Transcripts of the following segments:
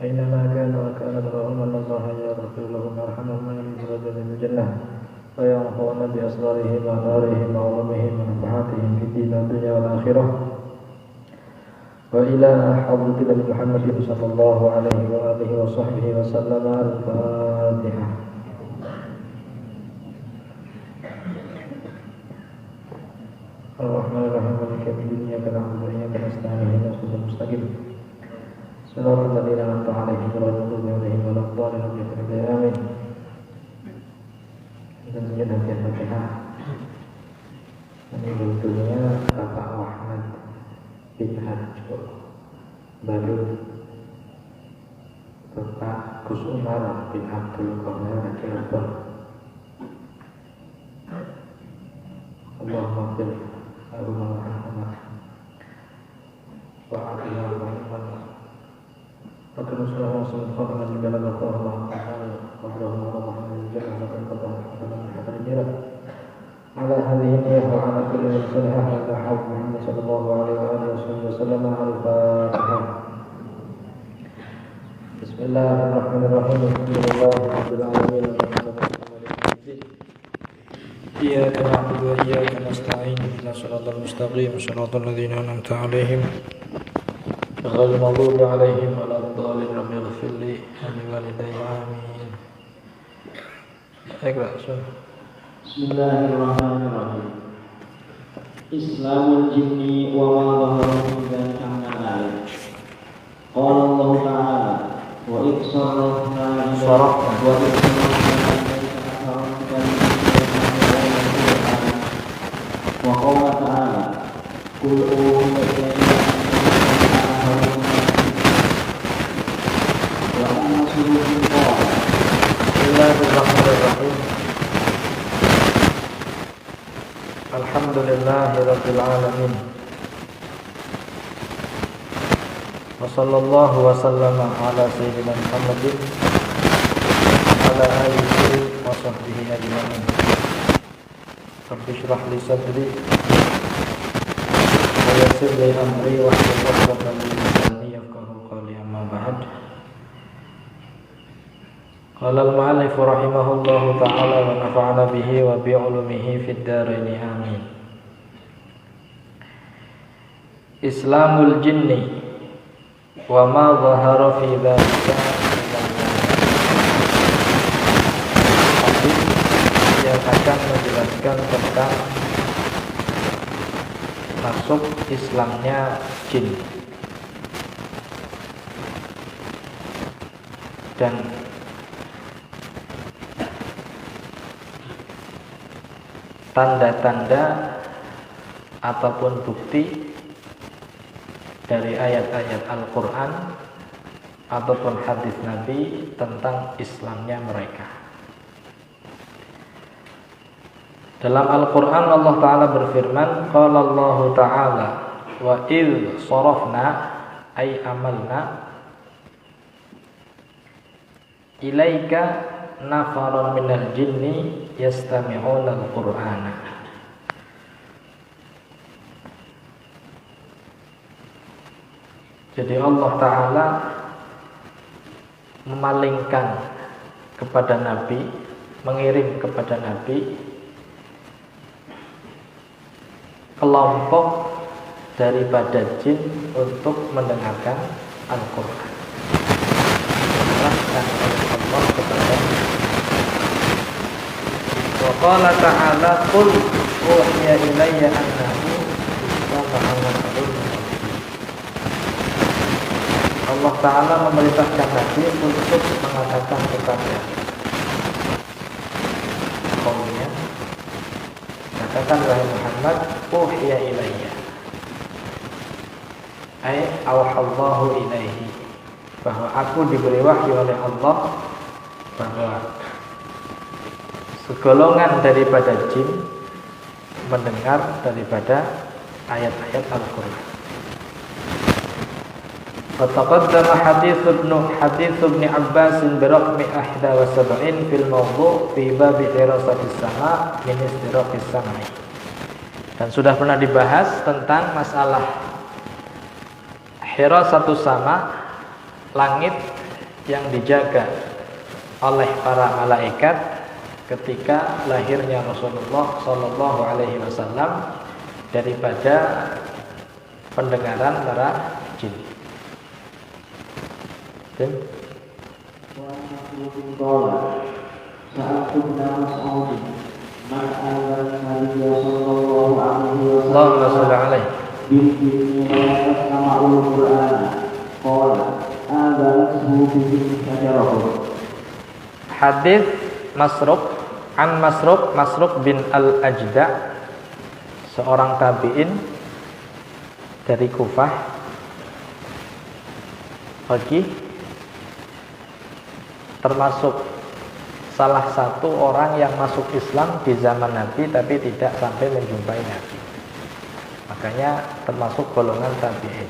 أينما كانوا وكانت لهم أن الله يغفر لهم ويرحمهم ويرزقهم من الجنة وينفعون بأسرارهم وأنوارهم وعلومهم ونفحاتهم في الدين والدنيا والآخرة وإلى حضرة نبي محمد صلى الله عليه وآله وصحبه وسلم. الفاتحة. الرحمن الرحيم مالك يوم الدين إياك نعبد وإياك نستعين اهدنا الصراط المستقيم صراط الذين أنعمت عليهم غير المغضوب عليهم ولا الضالين آمين. Dan sudah Al-Fatihah. Ini bentuknya Bapak Ahmad bin Harjo baru Bapak Gus Umar bin Abdul Qahar Cirebon. Allahumma fir Allahumma rahmat wa afina wa rahmat wa kanusulaha sallallahu alaihi wa sallam Allahumma Allahumma على هذه النية وعلى كل من سنها على حوض محمد صلى الله عليه وآله وسلم. الفاتحة. بسم الله الرحمن الرحيم. الحمد لله رب العالمين إياك نعبد وإياك نستعين اهدنا الصراط المستقيم صراط الذين أنعمت عليهم غير المغضوب عليهم ولا الضالين. رب اغفر لي ولوالدي آمين. اقرأ. Bismillahirrahmanirrahim. Islamul jinni wa ma dhahara min al-ayat. Qala Allah Ta'ala wa iqsarrafna wa qala ta'ala qul Bismillahirrahmanirrahim. Alhamdulillahirabbil alamin. Wa sallallahu wa sallama ala sayyidina Muhammadin wa ala alihi wa sahbihi ajma'in. Rabbi shrah li sadri wa yassir li amri wa hlul 'uqdatam min lisani yafqahu qawli. Amma ba'd. Qala al-mu'allif rahimahullahu ta'ala wa nafa'ana bihi wa bi'ulumihi fid dharain amin. Islamul jinni wa ma dhahara fi dzalika. Yang akan menjelaskan tentang masuk Islamnya jin dan tanda-tanda ataupun bukti dari ayat-ayat Al-Quran ataupun hadis Nabi tentang Islamnya mereka. Dalam Al-Quran Allah Ta'ala berfirman, Qala Allah Ta'ala wa idh sarafna ay amalna ilaika nafaran minal jinni yastami'una al-Qur'ana. Jadi Allah Ta'ala memalingkan kepada Nabi, mengirim kepada Nabi kelompok daripada jin untuk mendengarkan Al-Quran. Diserahkan oleh Allah kepada wa qala ta'ala qul uhiya ilayya annahu istama'a nafarun. Allah Ta'ala memerintahkan Nabi untuk mengatakan kepada kaumnya, katakan wahai Muhammad, uhiya ilayya ai auhallahu ilaihi, bahwa aku diberi wahyu oleh Allah bahwa segolongan daripada jin mendengar daripada ayat-ayat Al-Qur'an. Fataqaddama hadits ibn Abbas biraqmi 71 fil mawdu' fi bab hirasatis sama' min istiraqis sam'i. Dan sudah pernah dibahas tentang masalah hirasatus sama', langit yang dijaga oleh para malaikat ketika lahirnya Rasulullah sallallahu alaihi wasallam daripada pendengaran para jin. Dan Allahumma shalli alaihi hadis Masruq bin Al-Ajda, seorang tabi'in dari Kufah, termasuk salah satu orang yang masuk Islam di zaman Nabi tapi tidak sampai menjumpai Nabi. Makanya termasuk golongan tabi'in.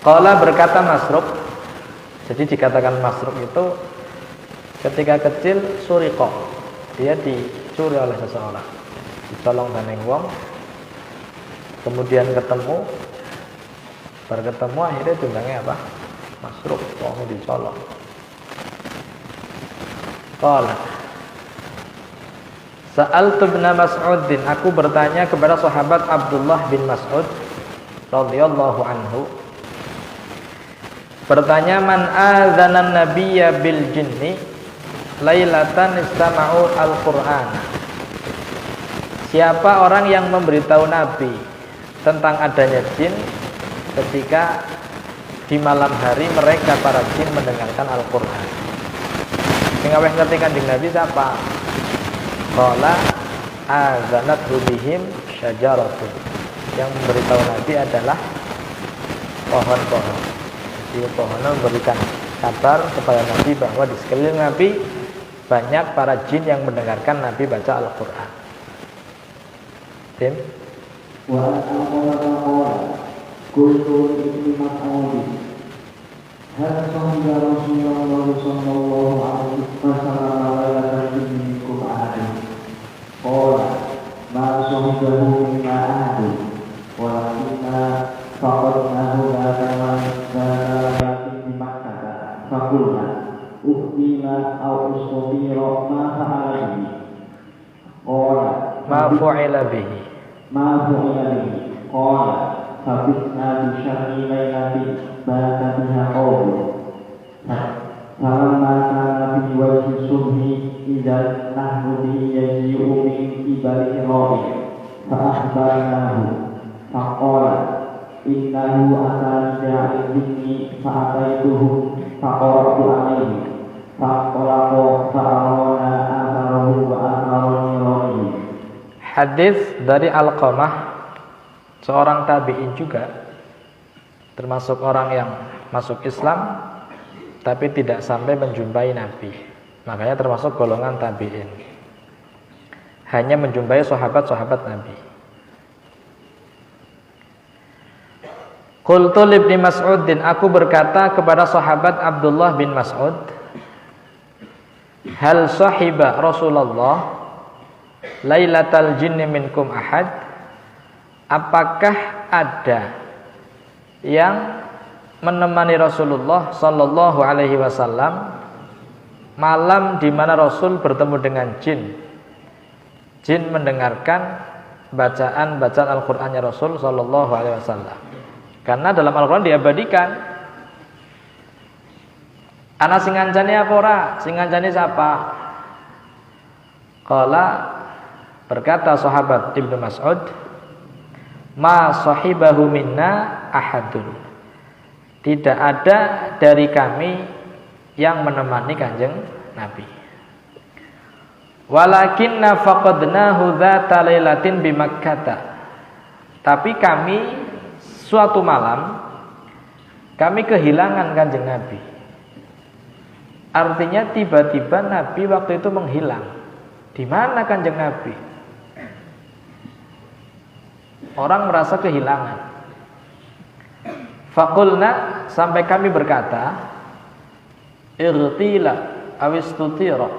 Qala, berkata Masruq, jadi dikatakan Masruq itu ketika kecil suriqah, dia dicuri oleh seseorang, dicolong dening wong, kemudian ketemu, akhirnya tundangnya apa? Masruq, wong dicolong. Qala Sa'altu ibn Mas'udin, aku bertanya kepada sahabat Abdullah bin Mas'ud radhiyallahu anhu, bertanya, man adzanan nabiyya bil jinni lailatan istama'u al-Qur'an. Siapa orang yang memberitahu Nabi tentang adanya jin ketika di malam hari mereka para jin mendengarkan Al-Qur'an? Sing aweh ngerti Kanjeng Nabi siapa? Qala azanat bihim syajaratun. Yang memberitahu Nabi adalah pohon-pohon. Jadi pohon memberikan kabar kepada Nabi bahwa di sekeliling Nabi banyak para jin yang mendengarkan Nabi baca Al-Qur'an. Tim? Wa al-qawla kullu ibni Mas'ud hal sahaba Rasulullah sallallahu alaihi wasallam ala minkum ahad. Qala ma sahibahu min ahad wa inna faqadnahu di Makkah. Faqulna uhdina au usfira ma fa'ala bihi. Qala ma fu'ila bihi. Qala fabitna bi syarri lailati bata biha qawlu. Falamma kana fi wajhi subhi idza nahnu bihi yaji'u min ibali rabi fa akhbarnahu faqala innahu atani da'i dhikri fa'ataituhu faqaratu alaihi faqalaqa fa'arana atarahu wa atarani rabi. Hadis dari Alqamah, seorang tabi'in juga, termasuk orang yang masuk Islam tapi tidak sampai menjumpai Nabi. Makanya termasuk golongan tabi'in, hanya menjumpai sahabat-sahabat Nabi. Qultu li Ibnu Mas'udin, aku berkata kepada sahabat Abdullah bin Mas'ud, hal sahiba Rasulullah lailatal jinni minkum ahad? Apakah ada yang menemani Rasulullah sallallahu alaihi wasallam malam di mana Rasul bertemu dengan jin? Jin mendengarkan bacaan Al-Qur'annya Rasul sallallahu alaihi wasallam. Karena dalam Al-Qur'an diabadikan. Ana sing ngancani apa ora? Sing ngancani siapa? Qala, berkata sahabat Ibnu Mas'ud, ma sahibahu minna ahadun. Tidak ada dari kami yang menemani Kanjeng Nabi. Walakinna faqadnahu dzata lailatin bi Makkah. Tapi kami suatu malam kami kehilangan Kanjeng Nabi. Artinya tiba-tiba Nabi waktu itu menghilang. Di mana Kanjeng Nabi? Orang merasa kehilangan. Faqulna, sampai kami berkata, irtila awistutira.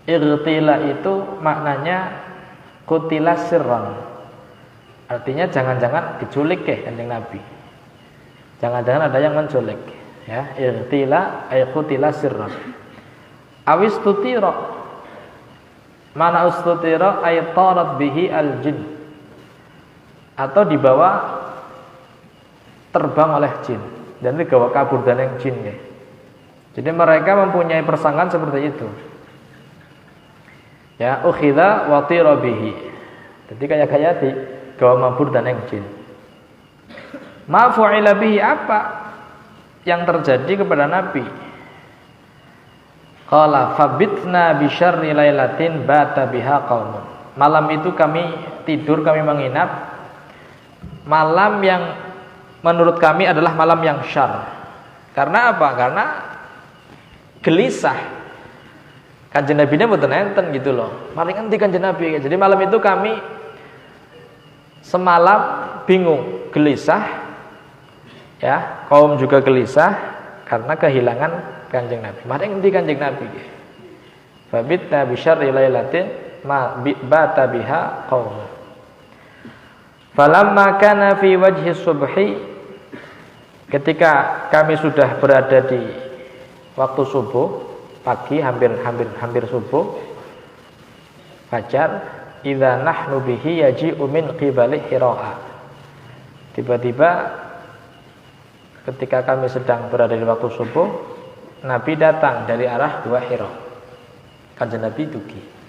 Irtila itu maknanya kutila sirran. Artinya jangan-jangan diculik Kanjeng Nabi. Jangan-jangan ada yang menculik. Ya, irtila ay kutila sirran. Awistutira. Mana ustutira ay tarat bihi al-jin. Atau dibawa terbang oleh jin, dan dibawa kabur dan yang jin ya. Jadi mereka mempunyai persangkaan seperti itu. Ya, ukhidha wa tira bihi. Jadi kayak dibawa kabur dan yang jin. Ma fu'ila bihi, apa yang terjadi kepada Nabi? Qala fabitna bi syarri lailatin bata biha qaumun. Malam itu kami tidur, kami menginap malam yang menurut kami adalah malam yang syar. Karena apa? Karena gelisah. Kanjeng Nabi ini mboten enten gitu loh. Maring endi Kanjeng Nabi. Jadi malam itu kami semalam bingung, gelisah. Ya, kaum juga gelisah karena kehilangan Kanjeng Nabi. Maring endi Kanjeng Nabi. Fabitna bi syarri lailatin ma bata biha qaum. Falamma kana fi wajhi subhi, ketika kami sudah berada di waktu subuh, pagi hampir subuh, fajar, idza nahnu bihi yaji'u min qibali Hira. Tiba-tiba ketika kami sedang berada di waktu subuh, Nabi datang dari arah Gua Hira. Kanjeng Nabi dugi.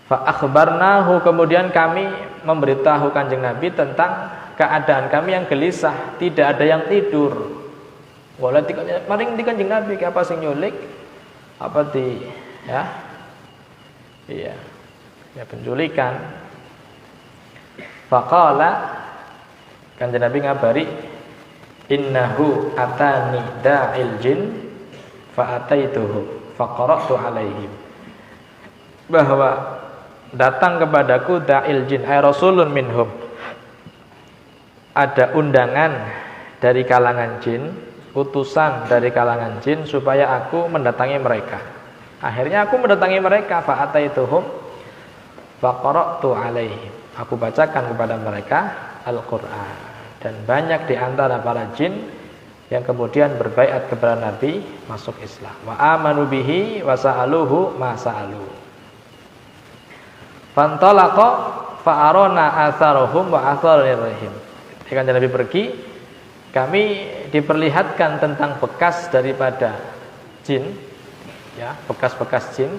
Fa akhbarnahu, kemudian kami memberitahu Kanjeng Nabi tentang keadaan kami yang gelisah, tidak ada yang tidur. Wala maring di Kanjeng Nabi apa sing nyulik? Apa di ya? Iya. Ya penculikan. Faqala, Kanjeng Nabi ngabari, innahu atani da'il jin fa ataituhu fa qara'tu alaihim. Bahwa datang kepadaku da'il jin ay rasulun minhum, ada undangan dari kalangan jin, utusan dari kalangan jin supaya aku mendatangi mereka. Akhirnya aku mendatangi mereka, fa ataituhum fa qara'tu alaihim, aku bacakan kepada mereka Al-Qur'an. Dan banyak di antara para jin yang kemudian berbaiat kepada Nabi, masuk Islam. Wa amanu bihi wa sa'aluhu ma sa'alu. Fantalaqa fa'arona atharuhum wa atharihim. Ketika Nabi pergi, kami diperlihatkan tentang bekas daripada jin, ya, bekas-bekas jin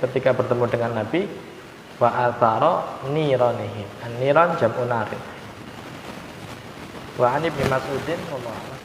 ketika bertemu dengan Nabi. Wa athara niranihim. An-niran jam'u narin. Wa an Ibnu Mas'udin wallahu